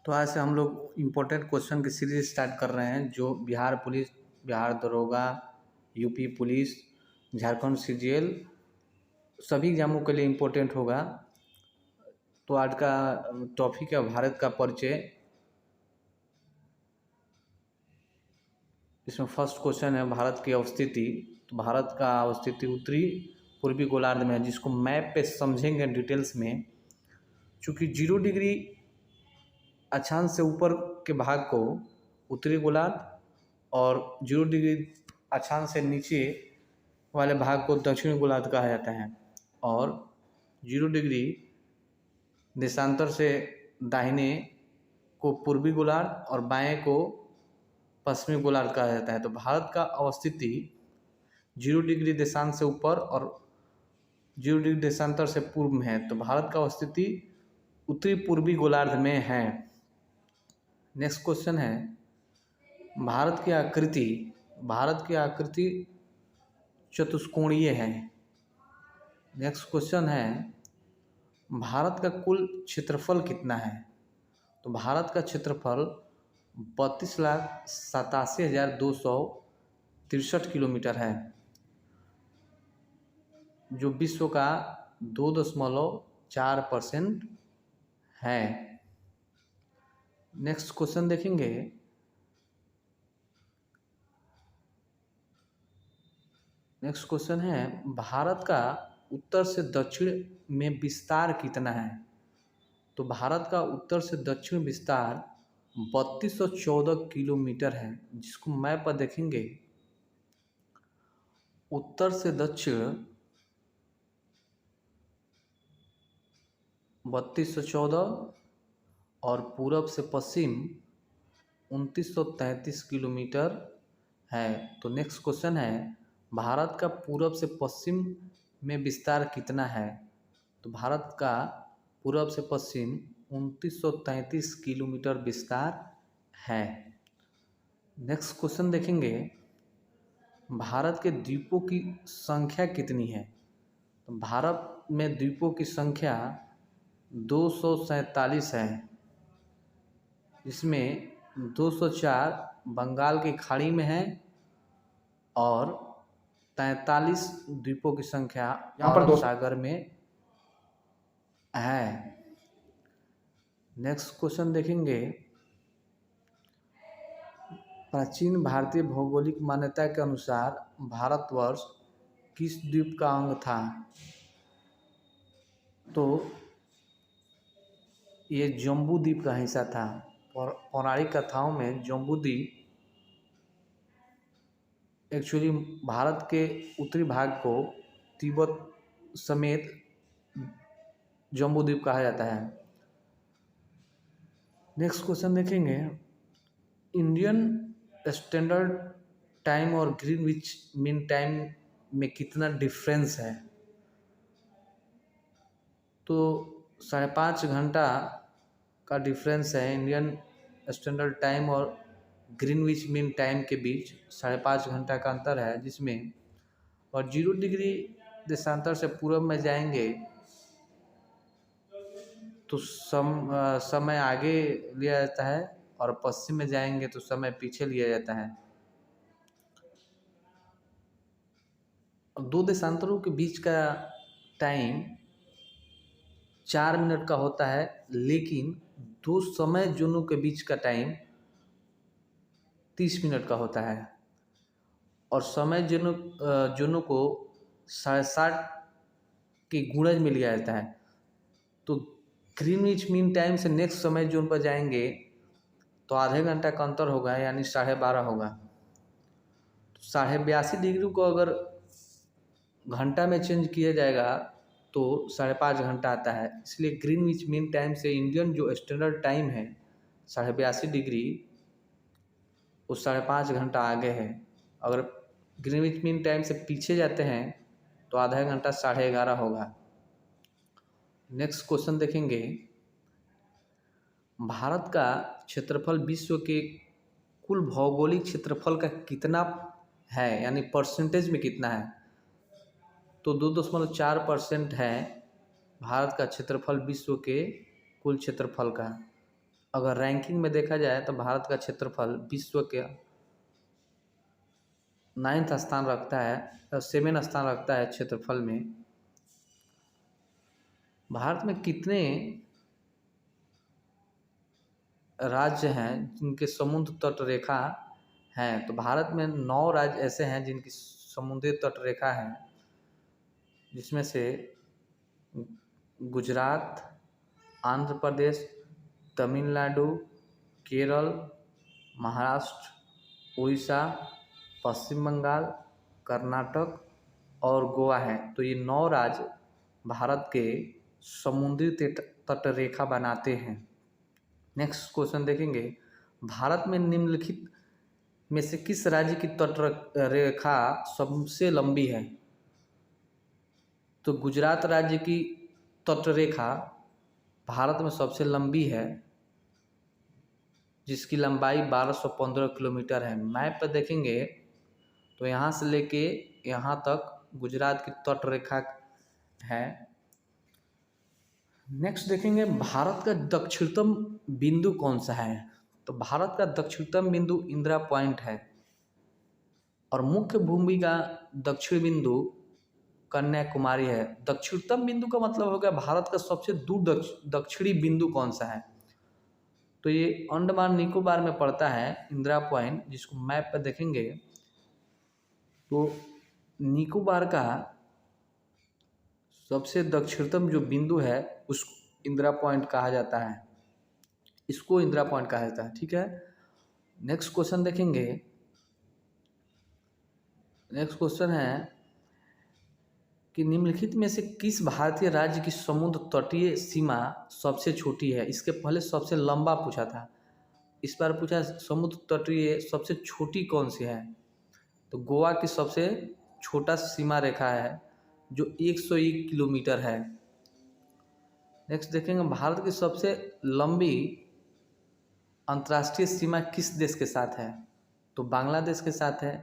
तो आज से हम लोग इम्पोर्टेंट क्वेश्चन की सीरीज स्टार्ट कर रहे हैं जो बिहार पुलिस, बिहार दरोगा, यूपी पुलिस, झारखंड सीजीएल सभी एग्जामों के लिए इम्पोर्टेंट होगा। तो आज का टॉपिक है भारत का परिचय। इसमें फर्स्ट क्वेश्चन है भारत की अवस्थिति। तो भारत का अवस्थिति उत्तरी पूर्वी गोलार्ध में है, जिसको मैप पे समझेंगे डिटेल्स में। चूँकि 0 डिग्री अक्षांश से ऊपर के भाग को उत्तरी गोलार्ध और 0 डिग्री अक्षांश से नीचे वाले भाग को दक्षिणी गोलार्ध कहा जाता है, और 0 डिग्री देशांतर से दाहिने को पूर्वी गोलार्ध और बाएं को पश्चिमी गोलार्ध कहा जाता है। तो भारत का अवस्थिति 0 डिग्री देशांत से ऊपर और 0 डिग्री देशांतर से पूर्व में है। तो भारत का अवस्थिति उत्तरी पूर्वी गोलार्ध में है। नेक्स्ट क्वेश्चन है भारत की आकृति चतुष्कोणीय है। नेक्स्ट क्वेश्चन है भारत का कुल क्षेत्रफल कितना है। तो भारत का क्षेत्रफल 32,87,263 किलोमीटर है, जो विश्व का 2.4% है। नेक्स्ट क्वेश्चन देखेंगे नेक्स्ट क्वेश्चन है भारत का उत्तर से दक्षिण में विस्तार कितना है। तो भारत का उत्तर से दक्षिण विस्तार 3214 किलोमीटर है, जिसको मैप पर देखेंगे उत्तर से दक्षिण 3214 और पूरब से पश्चिम 2933 किलोमीटर है। तो नेक्स्ट क्वेश्चन है भारत का पूरब से पश्चिम में विस्तार कितना है। तो भारत का पूरब से पश्चिम 2933 किलोमीटर विस्तार है। नेक्स्ट क्वेश्चन देखेंगे भारत के द्वीपों की संख्या कितनी है। तो भारत में द्वीपों की संख्या 247 है, जिसमें 204 बंगाल की खाड़ी में है और 43 द्वीपों की संख्या अरब सागर में है। नेक्स्ट क्वेश्चन देखेंगे प्राचीन भारतीय भौगोलिक मान्यता के अनुसार भारतवर्ष किस द्वीप का अंग था। तो ये जम्बू द्वीप का हिस्सा था। पौराणिक कथाओं में जम्बू द्वीप एक्चुअली भारत के उत्तरी भाग को तिब्बत समेत जम्बू द्वीप कहा जाता है। नेक्स्ट क्वेश्चन देखेंगे इंडियन स्टैंडर्ड टाइम और ग्रीनविच मीन टाइम में कितना डिफरेंस है। तो 5.5 घंटा का डिफरेंस है इंडियन स्टैंडर्ड टाइम और ग्रीनविच मीन टाइम के बीच 5.5 घंटा का अंतर है, जिसमें और 0 डिग्री देशांतर से पूर्व में जाएंगे तो समय आगे लिया जाता है और पश्चिम में जाएंगे तो समय पीछे लिया जाता है। दो देशांतरों के बीच का टाइम 4 मिनट का होता है, लेकिन दो समय जोनों के बीच का टाइम 30 मिनट का होता है, और समय जोनों को 7.5 के गुणज में लिया जाता है। तो ग्रीनविच मीन टाइम से नेक्स्ट समय जोन पर जाएंगे तो आधे घंटा का अंतर होगा, यानी 12:30 होगा। तो 82.5 डिग्री को अगर घंटा में चेंज किया जाएगा तो 5.5 घंटा आता है। इसलिए ग्रीनविच मीन टाइम से इंडियन जो स्टैंडर्ड टाइम है 82.5 डिग्री, वो 5.5 घंटा आगे है। अगर ग्रीनविच मीन टाइम से पीछे जाते हैं तो आधा घंटा 11:30 होगा। नेक्स्ट क्वेश्चन देखेंगे भारत का क्षेत्रफल विश्व के कुल भौगोलिक क्षेत्रफल का कितना है, यानी परसेंटेज में कितना है। तो 2.4% है भारत का क्षेत्रफल विश्व के कुल क्षेत्रफल का। अगर रैंकिंग में देखा जाए तो भारत का क्षेत्रफल विश्व के 9th स्थान रखता है, 7 स्थान रखता है क्षेत्रफल में। भारत में कितने राज्य हैं जिनके समुद्र तट रेखा हैं? तो भारत में 9 राज्य ऐसे हैं जिनकी समुद्री तट रेखा है, जिसमें से गुजरात, आंध्र प्रदेश, तमिलनाडु, केरल, महाराष्ट्र, उड़ीसा, पश्चिम बंगाल, कर्नाटक और गोवा है। तो ये 9 राज्य भारत के समुद्री तट रेखा बनाते हैं। नेक्स्ट क्वेश्चन देखेंगे, भारत में निम्नलिखित में से किस राज्य की तट रेखा सबसे लंबी है? तो गुजरात राज्य की तट रेखा भारत में सबसे लंबी है, जिसकी लंबाई 1215 किलोमीटर है। मैप पर देखेंगे तो यहाँ से लेके यहाँ तक गुजरात की तट रेखा है। नेक्स्ट देखेंगे, भारत का दक्षिणतम बिंदु कौन सा है? तो भारत का दक्षिणतम बिंदु इंदिरा पॉइंट है और मुख्य भूमि का दक्षिण बिंदु कन्याकुमारी है। दक्षिणतम बिंदु का मतलब हो गया भारत का सबसे दूर दक्षिणी बिंदु कौन सा है? तो ये अंडमान निकोबार में पड़ता है इंदिरा पॉइंट, जिसको मैप पर देखेंगे तो निकोबार का सबसे दक्षिणतम जो बिंदु है उसको इंदिरा पॉइंट कहा जाता है, इसको इंदिरा पॉइंट कहा जाता है। ठीक है, नेक्स्ट क्वेश्चन देखेंगे। नेक्स्ट क्वेश्चन है कि निम्नलिखित में से किस भारतीय राज्य की समुद्र तटीय सीमा सबसे छोटी है? इसके पहले सबसे लंबा पूछा था, इस बार पूछा समुद्र तटीय सबसे छोटी कौन सी है? तो गोवा की सबसे छोटा सीमा रेखा है जो 101 किलोमीटर है। नेक्स्ट देखेंगे, भारत की सबसे लंबी अंतर्राष्ट्रीय सीमा किस देश के साथ है? तो बांग्लादेश के साथ है,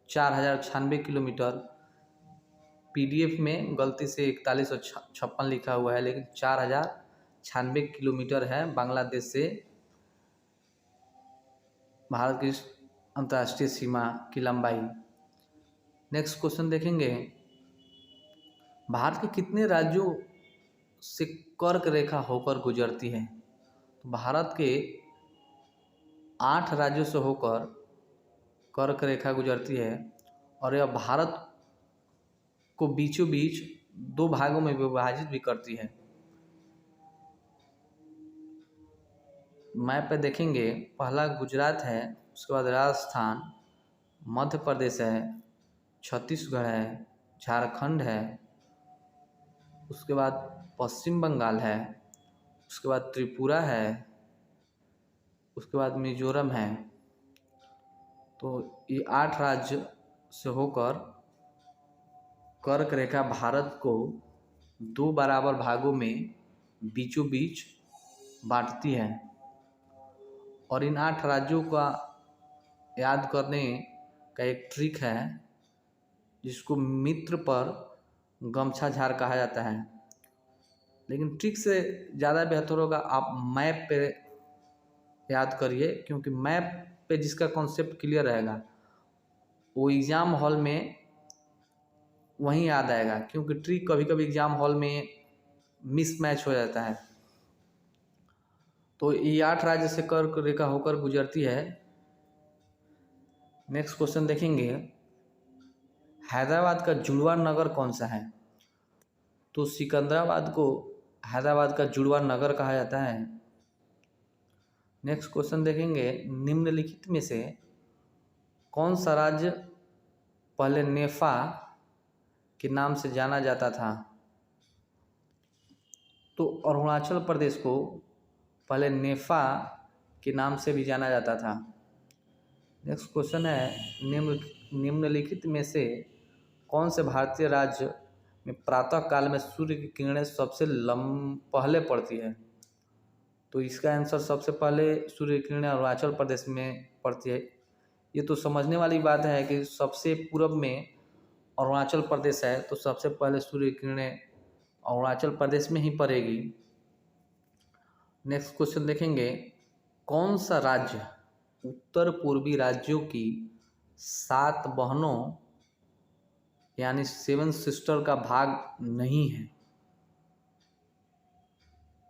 4096 किलोमीटर। पीडीएफ में गलती से 4156 लिखा हुआ है, लेकिन 4096 किलोमीटर है बांग्लादेश से भारत की अंतर्राष्ट्रीय सीमा की लंबाई। नेक्स्ट क्वेश्चन देखेंगे, भारत के कितने राज्यों से कर्क रेखा होकर गुजरती है? तो भारत के 8 राज्यों से होकर कर्क रेखा गुजरती है और यह भारत को बीचों बीच 2 भागों में विभाजित भी करती है। मैप पे देखेंगे, पहला गुजरात है, उसके बाद राजस्थान, मध्य प्रदेश है, छत्तीसगढ़ है, झारखंड है, उसके बाद पश्चिम बंगाल है, उसके बाद त्रिपुरा है, उसके बाद मिजोरम है। तो ये 8 राज्य से होकर कर्क रेखा भारत को 2 बराबर भागों में बीचों बीच बांटती है और इन 8 राज्यों का याद करने का एक ट्रिक है जिसको मित्र पर गमछा झाड़ कहा जाता है। लेकिन ट्रिक से ज़्यादा बेहतर होगा आप मैप पे याद करिए, क्योंकि मैप पे जिसका कॉन्सेप्ट क्लियर रहेगा वो एग्ज़ाम हॉल में वहीं याद आएगा, क्योंकि ट्रिक कभी कभी एग्ज़ाम हॉल में मिसमैच हो जाता है। तो ये 8 राज्य से कर्क रेखा होकर गुजरती है। नेक्स्ट क्वेश्चन देखेंगे, हैदराबाद का जुड़वा नगर कौन सा है? तो सिकंदराबाद को हैदराबाद का जुड़वा नगर कहा जाता है। नेक्स्ट क्वेश्चन देखेंगे, निम्नलिखित में से कौन सा राज्य पहले नेफा के नाम से जाना जाता था? तो अरुणाचल प्रदेश को पहले नेफा के नाम से भी जाना जाता था। नेक्स्ट क्वेश्चन है, निम्नलिखित में से कौन से भारतीय राज्य में प्रातः काल में सूर्य की किरणें सबसे पहले पड़ती है? तो इसका आंसर सबसे पहले सूर्य की किरणें अरुणाचल प्रदेश में पड़ती है। ये तो समझने वाली बात है कि सबसे पूर्व में अरुणाचल प्रदेश है, तो सबसे पहले सूर्य की किरणें अरुणाचल प्रदेश में ही पड़ेगी। नेक्स्ट क्वेश्चन देखेंगे, कौन सा राज्य उत्तर पूर्वी राज्यों की 7 बहनों यानी 7 सिस्टर का भाग नहीं है?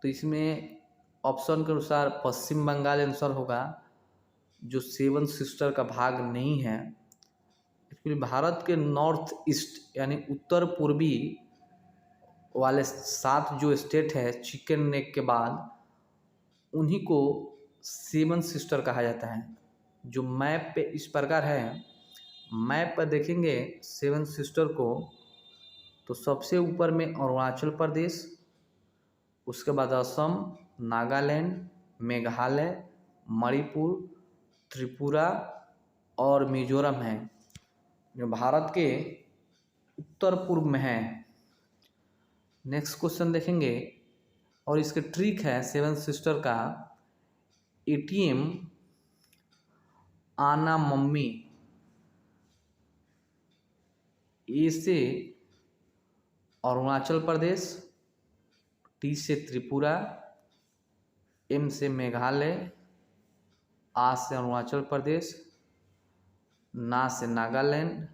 तो इसमें ऑप्शन के अनुसार पश्चिम बंगाल आंसर होगा, जो 7 सिस्टर का भाग नहीं है। एक्चुअली भारत के नॉर्थ ईस्ट यानी उत्तर पूर्वी वाले 7 जो स्टेट है चिकन नेक के बाद, उन्हीं को 7 सिस्टर कहा जाता है। जो मैप पे इस प्रकार है, मैप पर देखेंगे 7 सिस्टर को, तो सबसे ऊपर में अरुणाचल प्रदेश, उसके बाद असम, नागालैंड, मेघालय, मणिपुर, त्रिपुरा और मिजोरम है, जो भारत के उत्तर पूर्व में है। नेक्स्ट क्वेश्चन देखेंगे, और इसके ट्रिक है 7 सिस्टर का। ATM आना मम्मी, ए से अरुणाचल प्रदेश, T से त्रिपुरा, M से मेघालय, आ से अरुणाचल प्रदेश, ना से नागालैंड,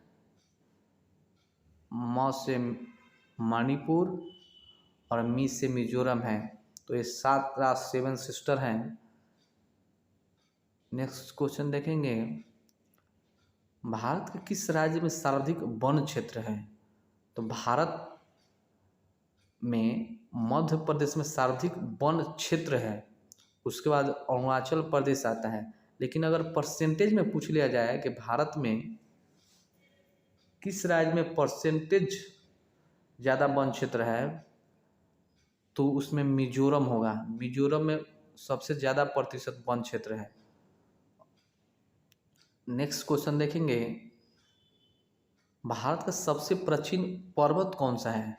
म से मणिपुर और मी से मिजोरम है। तो ये 7 सिस्टर हैं। नेक्स्ट क्वेश्चन देखेंगे, भारत के किस राज्य में सर्वाधिक वन क्षेत्र है? तो भारत में मध्य प्रदेश में सर्वाधिक वन क्षेत्र है, उसके बाद अरुणाचल प्रदेश आता है। लेकिन अगर परसेंटेज में पूछ लिया जाए कि भारत में किस राज्य में परसेंटेज ज़्यादा वन क्षेत्र है, तो उसमें मिजोरम होगा। मिजोरम में सबसे ज़्यादा प्रतिशत वन क्षेत्र है। नेक्स्ट क्वेश्चन देखेंगे, भारत का सबसे प्राचीन पर्वत कौन सा है?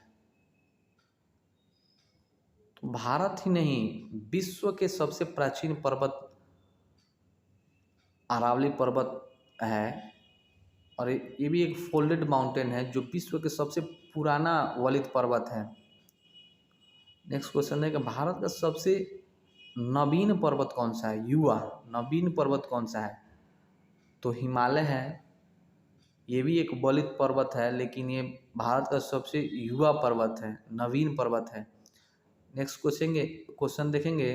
तो भारत ही नहीं, विश्व के सबसे प्राचीन पर्वत अरावली पर्वत है, और ये भी एक फोल्डेड माउंटेन है जो विश्व के सबसे पुराना वलित पर्वत है। नेक्स्ट क्वेश्चन है कि भारत का सबसे नवीन पर्वत कौन सा है? युवा नवीन पर्वत कौन सा है? तो हिमालय है। ये भी एक वलित पर्वत है, लेकिन ये भारत का सबसे युवा पर्वत है, नवीन पर्वत है। नेक्स्ट क्वेश्चन देखेंगे,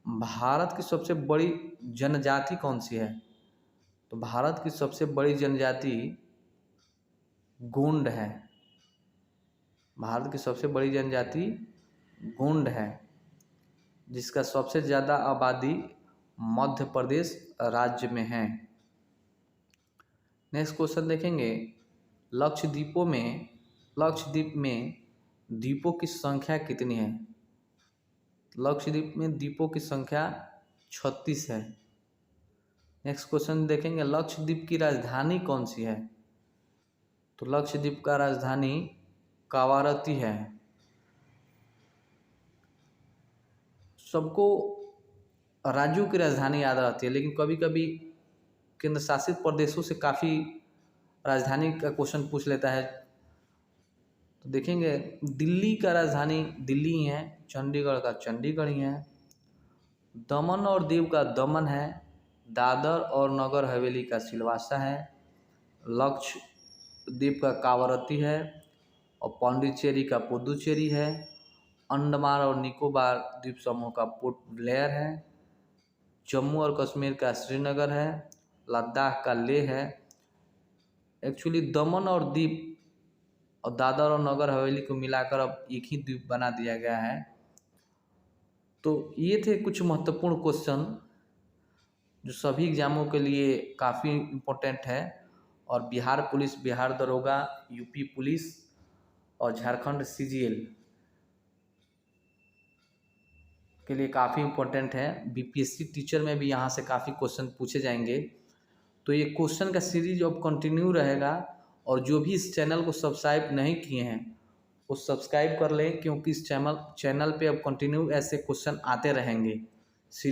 भारत की सबसे बड़ी जनजाति कौन सी है? तो भारत की सबसे बड़ी जनजाति गोंड है। भारत की सबसे बड़ी जनजाति गोंड है, जिसका सबसे ज़्यादा आबादी मध्य प्रदेश राज्य में है। नेक्स्ट क्वेश्चन देखेंगे, लक्षद्वीप में द्वीपों की संख्या कितनी है? लक्षद्वीप में द्वीपों की संख्या 36 है। नेक्स्ट क्वेश्चन देखेंगे, लक्षद्वीप की राजधानी कौन सी है? तो लक्षद्वीप का राजधानी कावारती है। सबको राज्यों की राजधानी याद रहती है, लेकिन कभी कभी केंद्र शासित प्रदेशों से काफ़ी राजधानी का क्वेश्चन पूछ लेता है। तो देखेंगे, दिल्ली का राजधानी दिल्ली ही है, चंडीगढ़ का चंडीगढ़ ही है, दमन और दीव का दमन है, दादर और नगर हवेली का सिलवासा है, लक्षद्वीप का कावरती है, और पांडिचेरी का पुदुचेरी है, अंडमान और निकोबार द्वीप समूह का पोर्ट ब्लेयर है, जम्मू और कश्मीर का श्रीनगर है, लद्दाख का लेह है। एक्चुअली दमन और दीव और दादर और नगर हवेली को मिलाकर अब एक ही द्वीप बना दिया गया है। तो ये थे कुछ महत्वपूर्ण क्वेश्चन जो सभी एग्जामों के लिए काफ़ी इम्पोर्टेंट है, और बिहार पुलिस, बिहार दरोगा, यूपी पुलिस और झारखंड CGL के लिए काफ़ी इम्पोर्टेंट है। BPSC टीचर में भी यहाँ से काफ़ी क्वेश्चन पूछे जाएंगे। तो ये क्वेश्चन का सीरीज अब कंटिन्यू रहेगा, और जो भी इस चैनल को सब्सक्राइब नहीं किए हैं वो सब्सक्राइब कर लें, क्योंकि इस चैनल पे अब कंटिन्यू ऐसे क्वेश्चन आते रहेंगे। सीरीज